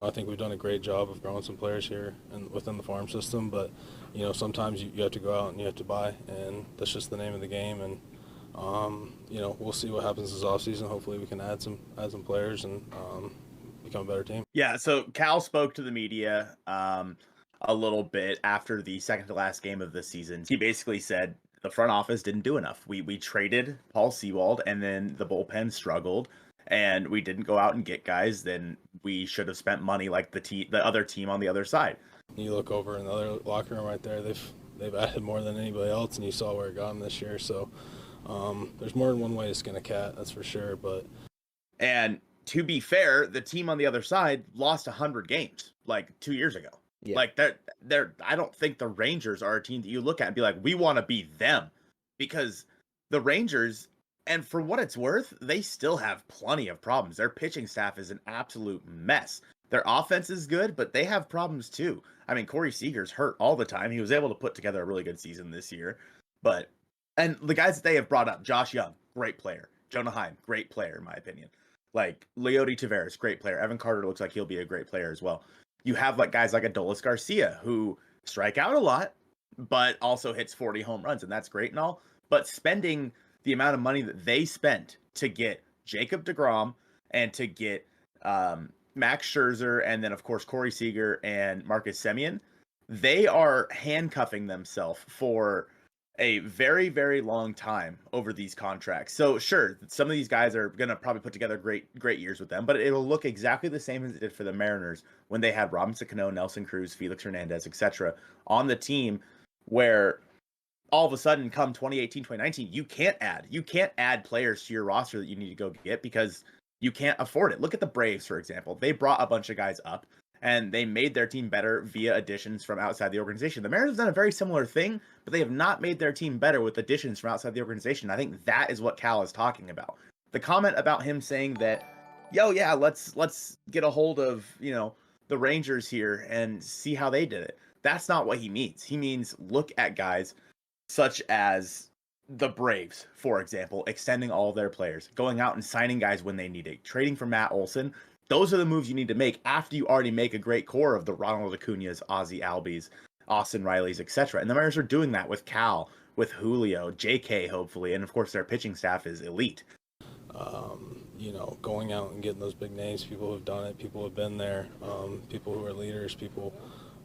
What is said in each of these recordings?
I think we've done a great job of growing some players here and within the farm system, but sometimes you have to go out and you have to buy, and that's just the name of the game. And we'll see what happens this offseason. Hopefully, we can add some players and become a better team. Yeah. So Cal spoke to the media a little bit after the second to last game of the season. He basically said the front office didn't do enough. We traded Paul Sewald, and then the bullpen struggled, and we didn't go out and get guys. Then we should have spent money like the other team on the other side. You look over in the other locker room right there; they've added more than anybody else, and you saw where it got them this year. So there's more than one way to skin a cat, that's for sure. And to be fair, the team on the other side lost 100 games like 2 years ago. Yeah. Like they're I don't think the Rangers are a team that you look at and be like, we want to be them, because the Rangers, and for what it's worth, they still have plenty of problems. Their pitching staff is an absolute mess. Their offense is good, but they have problems too. I mean, Corey Seager's hurt all the time. He was able to put together a really good season this year, and the guys that they have brought up, Josh Young, great player. Jonah Heim, great player, in my opinion. Like, Leody Taveras, great player. Evan Carter looks like he'll be a great player as well. You have like guys like Adolis Garcia, who strike out a lot, but also hits 40 home runs, and that's great and all. But spending the amount of money that they spent to get Jacob deGrom and to get Max Scherzer, and then, of course, Corey Seager and Marcus Semien, they are handcuffing themselves for a very, very long time over these contracts. So sure, some of these guys are going to probably put together great years with them, but it'll look exactly the same as it did for the Mariners when they had Robinson Cano, Nelson Cruz, Felix Hernandez, etc. on the team, where all of a sudden come 2018, 2019, you can't add players to your roster that you need to go get because you can't afford it. Look at the Braves, for example. They brought a bunch of guys up and they made their team better via additions from outside the organization. The Mariners have done a very similar thing, but they have not made their team better with additions from outside the organization. I think that is what Cal is talking about. The comment about him saying that, let's get a hold of, the Rangers here and see how they did it. That's not what he means. He means look at guys such as the Braves, for example, extending all of their players, going out and signing guys when they need it, trading for Matt Olson. Those are the moves you need to make after you already make a great core of the Ronald Acuñas, Ozzie Albies, Austin Rileys, etc. And the Mariners are doing that with Cal, with Julio, JK, hopefully, and of course their pitching staff is elite. Going out and getting those big names, people who have done it, people who have been there, people who are leaders, people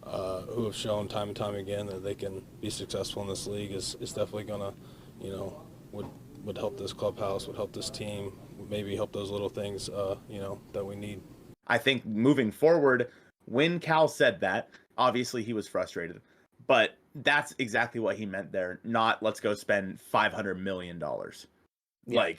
who have shown time and time again that they can be successful in this league is definitely gonna, would help this clubhouse, would help this team, maybe help those little things, that we need. I think moving forward, when Cal said that, obviously he was frustrated, but that's exactly what he meant there. Not let's go spend $500 million. Yeah. Like,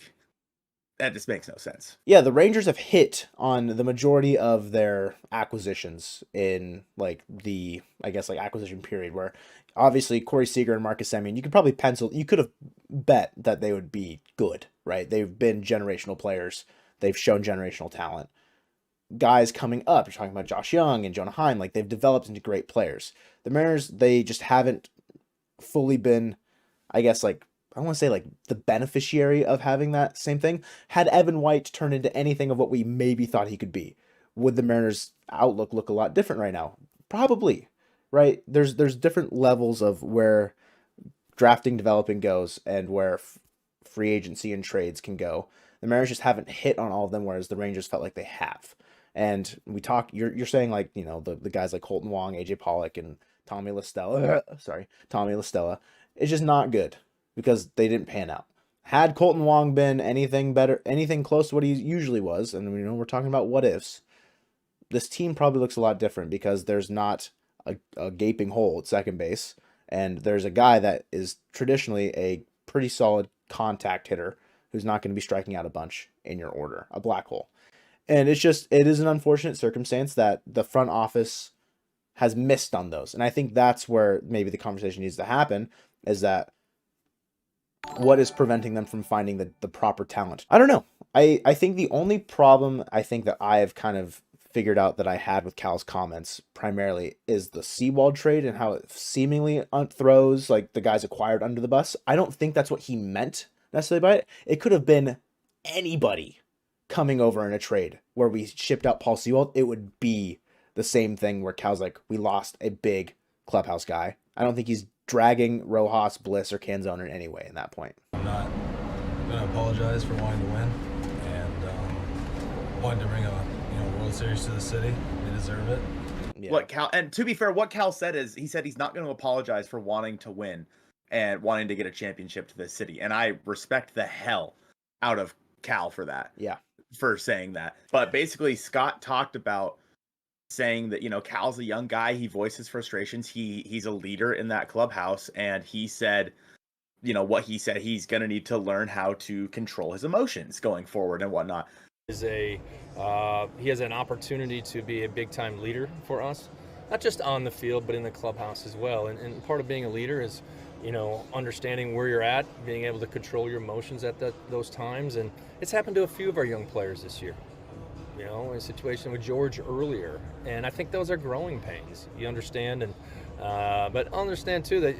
that just makes no sense. Yeah, the Rangers have hit on the majority of their acquisitions in the acquisition period, where obviously Corey Seager and Marcus Semien, you could have bet that they would be good, right? They've been generational players. They've shown generational talent. Guys coming up, you're talking about Josh Young and Jonah Heim, they've developed into great players. The Mariners, they just haven't fully been, I want to say the beneficiary of having that same thing. Had Evan White turned into anything of what we maybe thought he could be, would the Mariners' outlook look a lot different right now? Probably, right? There's different levels of where drafting, developing goes and where free agency and trades can go. The Mariners just haven't hit on all of them, whereas the Rangers felt like they have. And you're saying the guys like Colton Wong, AJ Pollock, and Tommy La Stella. It's just not good, because they didn't pan out. Had Colton Wong been anything better, anything close to what he usually was, and we're talking about what ifs, this team probably looks a lot different, because there's not a gaping hole at second base, and there's a guy that is traditionally a pretty solid contact hitter who's not going to be striking out a bunch in your order, a black hole. And it is an unfortunate circumstance that the front office has missed on those. And I think that's where maybe the conversation needs to happen, is that what is preventing them from finding the proper talent? I don't know. I think the only problem I think that I have kind of figured out that I had with Cal's comments primarily is the Sewald trade and how it seemingly throws the guys acquired under the bus. I don't think that's what he meant necessarily by it. It could have been anybody coming over in a trade where we shipped out Paul Sewald. It would be the same thing where Cal's like, we lost a big clubhouse guy. I don't think he's dragging Rojas, Bliss, or Canzone in any way in that point. I'm not going to apologize for wanting to win and wanting to bring a World Series to the city. They deserve it. Yeah. What Cal, and to be fair, what Cal said is he said he's not going to apologize for wanting to win and wanting to get a championship to the city. And I respect the hell out of Cal for that. Yeah. For saying that. But basically, Scott talked about saying that, Cal's a young guy. He voices frustrations. He's a leader in that clubhouse. And he said, what he said, he's going to need to learn how to control his emotions going forward and whatnot. He has an opportunity to be a big-time leader for us, not just on the field, but in the clubhouse as well. And part of being a leader is, understanding where you're at, being able to control your emotions at those times. And it's happened to a few of our young players this year. A situation with George earlier. And I think those are growing pains. You understand, but understand too that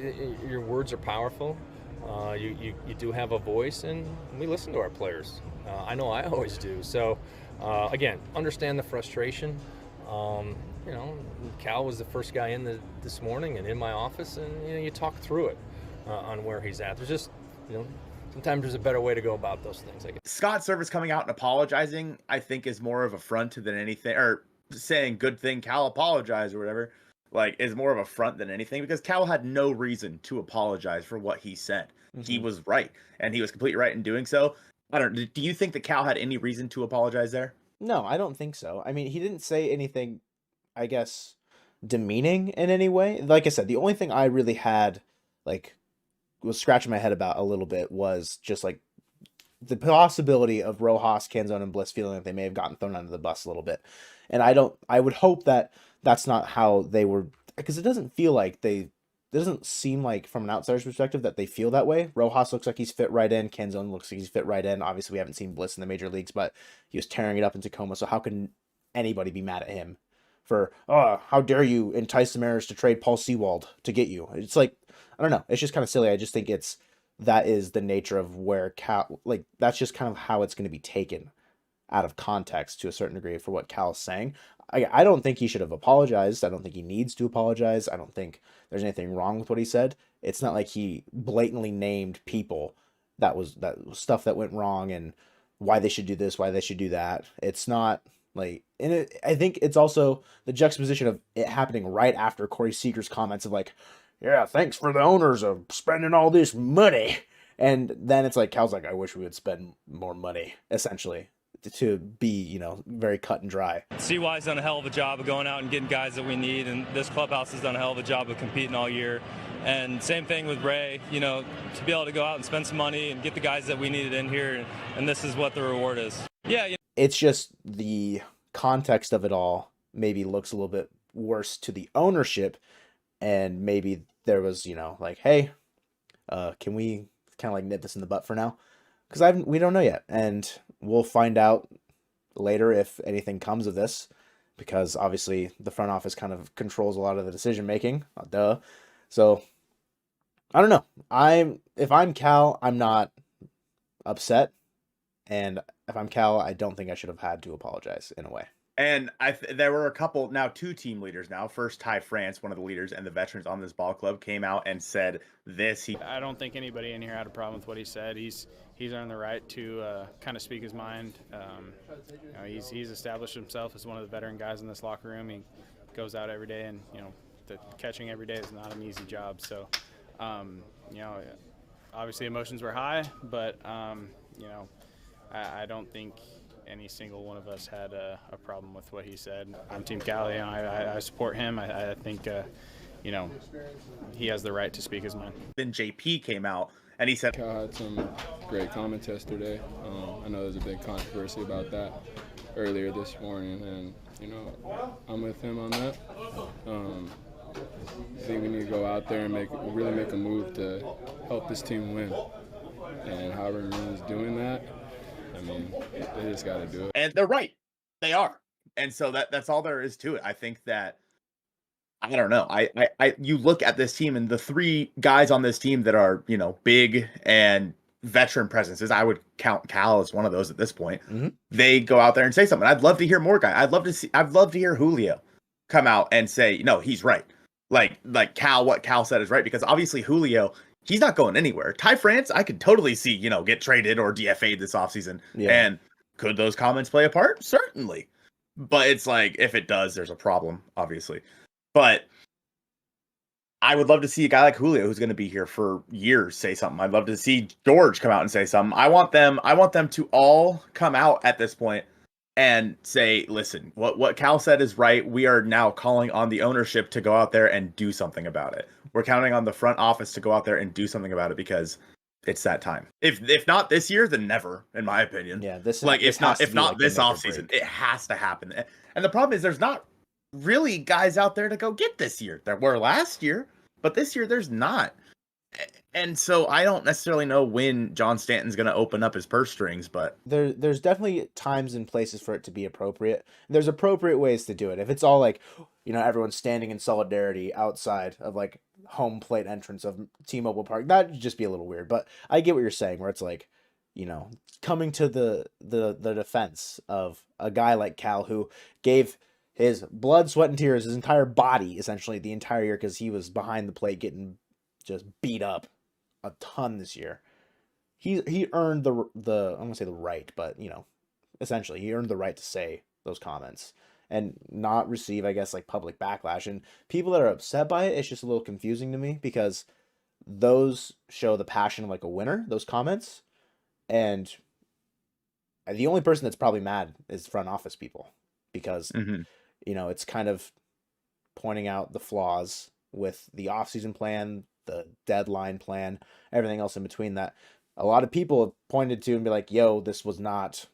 your words are powerful. You do have a voice, and we listen to our players. I know I always do. So, again, understand the frustration. Cal was the first guy in this morning and in my office, and you talk through it on where he's at. There's just, sometimes there's a better way to go about those things, I guess. Scott Service coming out and apologizing, I think, is more of a front than anything, or saying good thing Cal apologized or whatever, is more of a front than anything, because Cal had no reason to apologize for what he said. Mm-hmm. He was right, and he was completely right in doing so. Do you think that Cal had any reason to apologize there? No, I don't think so. I mean, he didn't say anything, I guess, demeaning in any way. Like I said, the only thing I really had, was scratching my head about a little bit was just, the possibility of Rojas, Canzone, and Bliss feeling like they may have gotten thrown under the bus a little bit. And I would hope that that's not how they were, because it doesn't feel like it doesn't seem like, from an outsider's perspective, that they feel that way. Rojas looks like he's fit right in. Canzone looks like he's fit right in. Obviously, we haven't seen Bliss in the major leagues, but he was tearing it up in Tacoma. So how can anybody be mad at him for, how dare you entice the Mariners to trade Paul Sewald to get you? It's I don't know. It's just kind of silly. I just think that is the nature of where Cal, that's just kind of how it's going to be taken out of context to a certain degree for what Cal's saying. I don't think he should have apologized. I don't think he needs to apologize. I don't think there's anything wrong with what he said. It's not like he blatantly named people that was stuff that went wrong and why they should do this, why they should do that. It's not I think it's also the juxtaposition of it happening right after Corey Seager's comments of yeah, thanks for the owners of spending all this money. And then it's Cal's I wish we would spend more money, essentially, to be, very cut and dry. CY's done a hell of a job of going out and getting guys that we need, and this clubhouse has done a hell of a job of competing all year. And same thing with Ray, to be able to go out and spend some money and get the guys that we needed in here, and this is what the reward is. Yeah. It's just the context of it all maybe looks a little bit worse to the ownership, and maybe there was, hey, can we kind of nip this in the butt for now? Because we don't know yet, and we'll find out later if anything comes of this, because obviously the front office kind of controls a lot of the decision making. Duh. So I don't know. If I'm Cal, I'm not upset, and if I'm Cal, I don't think I should have had to apologize in a way. And there were two team leaders now. First, Ty France, one of the leaders and the veterans on this ball club, came out and said this. I don't think anybody in here had a problem with what he said. He's earned the right to kind of speak his mind. He's established himself as one of the veteran guys in this locker room. He goes out every day, and the catching every day is not an easy job. So, obviously emotions were high, but I don't think any single one of us had a problem with what he said. I'm Team Cali, and I support him. I think, he has the right to speak his mind. Then JP came out, and he said, Cal had some great comments yesterday. I know there's a big controversy about that earlier this morning, and, I'm with him on that. I think we need to go out there and really make a move to help this team win. And however Mariner's doing that, they just got to do it. And they're right. They are. And so that's all there is to it. I think that, I don't know. You look at this team, and the three guys on this team that are, big and veteran presences, I would count Cal as one of those at this point. Mm-hmm. They go out there and say something. I'd love to hear more guys. I'd love to hear Julio come out and say, no, he's right. Like Cal, what Cal said is right, because obviously Julio, he's not going anywhere. Ty France, I could totally see, get traded or DFA'd this offseason. Yeah. And could those comments play a part? Certainly. But it's like, if it does, there's a problem, obviously. But I would love to see a guy like Julio, who's going to be here for years, say something. I'd love to see George come out and say something. I want them to all come out at this point and say, listen, what Cal said is right. We are now calling on the ownership to go out there and do something about it. We're counting on the front office to go out there and do something about it, because it's that time. If not this year, then never, in my opinion. Yeah, if not this offseason, it has to happen. And the problem is, there's not really guys out there to go get this year. There were last year, but this year there's not. And so I don't necessarily know when John Stanton's going to open up his purse strings, but there's definitely times and places for it to be appropriate. There's appropriate ways to do it. If it's all like, everyone's standing in solidarity outside of like home plate entrance of T-Mobile Park, that'd just be a little weird. But I get what you're saying, where it's like, coming to the defense of a guy like Cal, who gave his blood, sweat, and tears, his entire body, essentially the entire year, because he was behind the plate getting just beat up a ton this year. He earned the I'm gonna say the right, but essentially he earned the right to say those comments and not receive, I guess, like public backlash. And people that are upset by it, it's just a little confusing to me, because those show the passion of like a winner, those comments, and the only person that's probably mad is front office people, because it's kind of pointing out the flaws with the offseason plan, the deadline plan, everything else in between, that a lot of people have pointed to and be like, yo, this was not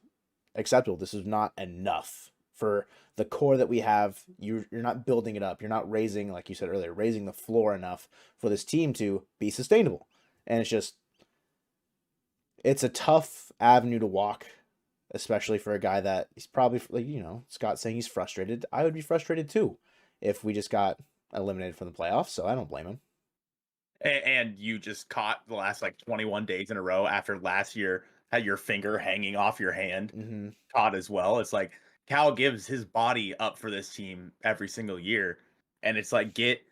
acceptable. This is not enough for the core that we have. You're not building it up. You're not raising, like you said earlier, raising the floor enough for this team to be sustainable. And it's a tough avenue to walk, especially for a guy that he's probably, like, Scott saying he's frustrated. I would be frustrated too if we just got eliminated from the playoffs, so I don't blame him. And you just caught the last 21 days in a row after last year had your finger hanging off your hand, caught as well. It's like Cal gives his body up for this team every single year, and it's like, get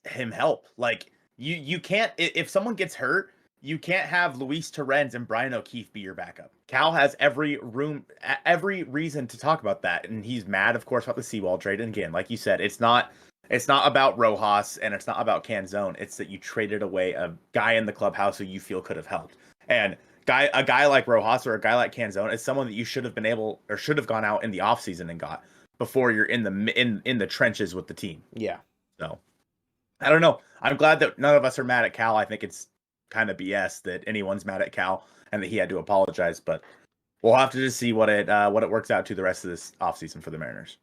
him help. Like you can't, if someone gets hurt, you can't have Luis Torrens and Brian O'Keefe be your backup. Cal has every reason to talk about that, and he's mad, of course, about the Sewald trade. And again, like you said, it's not about Rojas and it's not about Canzone. It's that you traded away a guy in the clubhouse who you feel could have helped. And a guy like Rojas or a guy like Canzone is someone that you should have gone out in the offseason and got before you're in the trenches with the team. Yeah. So I don't know. I'm glad that none of us are mad at Cal. I think it's kind of BS that anyone's mad at Cal and that he had to apologize, but we'll have to just see what it works out to the rest of this offseason for the Mariners.